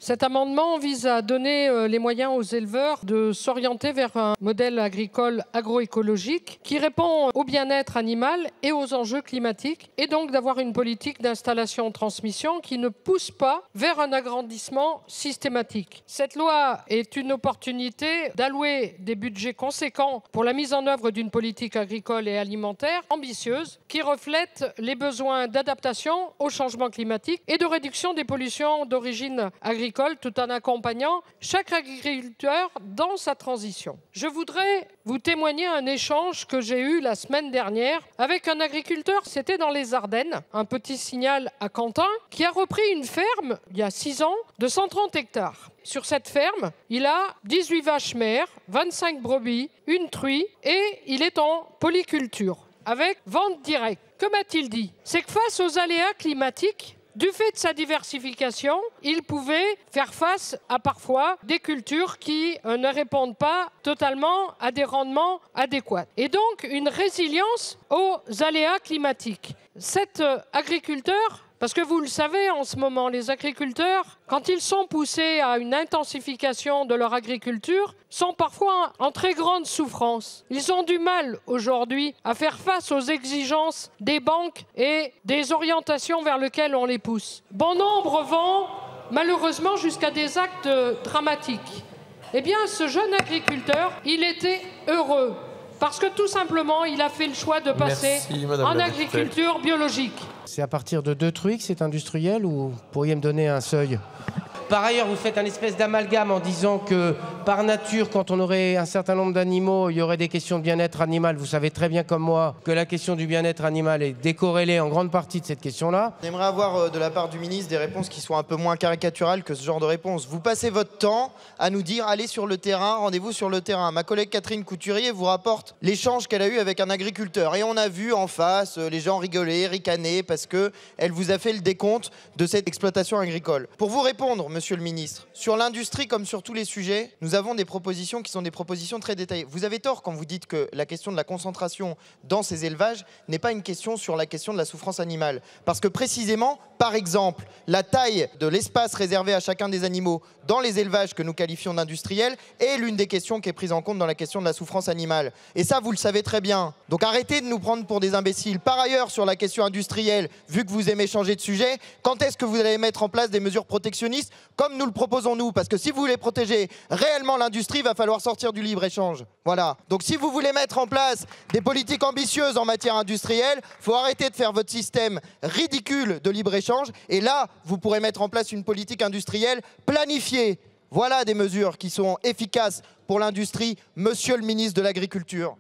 Cet amendement vise à donner les moyens aux éleveurs de s'orienter vers un modèle agricole agroécologique qui répond au bien-être animal et aux enjeux climatiques, et donc d'avoir une politique d'installation-transmission qui ne pousse pas vers un agrandissement systématique. Cette loi est une opportunité d'allouer des budgets conséquents pour la mise en œuvre d'une politique agricole et alimentaire ambitieuse qui reflète les besoins d'adaptation au changement climatique et de réduction des pollutions d'origine agricole, tout en accompagnant chaque agriculteur dans sa transition. Je voudrais vous témoigner un échange que j'ai eu la semaine dernière avec un agriculteur, c'était dans les Ardennes, un petit signal à Quentin, qui a repris une ferme, il y a 6 ans, de 130 hectares. Sur cette ferme, il a 18 vaches mères, 25 brebis, une truie, et il est en polyculture, avec vente directe. Que m'a-t-il dit? C'est que face aux aléas climatiques, du fait de sa diversification, il pouvait faire face à parfois des cultures qui ne répondent pas totalement à des rendements adéquats. Et donc une résilience aux aléas climatiques. Cet agriculteur, parce que vous le savez, en ce moment, les agriculteurs, quand ils sont poussés à une intensification de leur agriculture, sont parfois en très grande souffrance. Ils ont du mal aujourd'hui à faire face aux exigences des banques et des orientations vers lesquelles on les pousse. Bon nombre vont malheureusement jusqu'à des actes dramatiques. Eh bien, ce jeune agriculteur, il était heureux parce que tout simplement, il a fait le choix de passer en agriculture biologique. C'est à partir de 2 truies que c'est industriel, ou vous pourriez me donner un seuil? Par ailleurs, vous faites un espèce d'amalgame en disant que, par nature, quand on aurait un certain nombre d'animaux, il y aurait des questions de bien-être animal. Vous savez très bien comme moi que la question du bien-être animal est décorrélée en grande partie de cette question-là. On aimerait avoir de la part du ministre des réponses qui soient un peu moins caricaturales que ce genre de réponses. Vous passez votre temps à nous dire allez sur le terrain, rendez-vous sur le terrain. Ma collègue Catherine Couturier vous rapporte l'échange qu'elle a eu avec un agriculteur. Et on a vu en face les gens rigoler, ricaner parce qu'elle vous a fait le décompte de cette exploitation agricole. Pour vous répondre, Monsieur le ministre, sur l'industrie comme sur tous les sujets, nous avons des propositions qui sont des propositions très détaillées. Vous avez tort quand vous dites que la question de la concentration dans ces élevages n'est pas une question sur la question de la souffrance animale. Parce que précisément, par exemple, la taille de l'espace réservé à chacun des animaux dans les élevages que nous qualifions d'industriels est l'une des questions qui est prise en compte dans la question de la souffrance animale. Et ça, vous le savez très bien. Donc arrêtez de nous prendre pour des imbéciles. Par ailleurs, sur la question industrielle, vu que vous aimez changer de sujet, quand est-ce que vous allez mettre en place des mesures protectionnistes comme nous le proposons nous? Parce que si vous voulez protéger réellement l'industrie, il va falloir sortir du libre-échange. Voilà. Donc si vous voulez mettre en place des politiques ambitieuses en matière industrielle, il faut arrêter de faire votre système ridicule de libre-échange. Et là, vous pourrez mettre en place une politique industrielle planifiée. Voilà des mesures qui sont efficaces pour l'industrie, monsieur le ministre de l'Agriculture.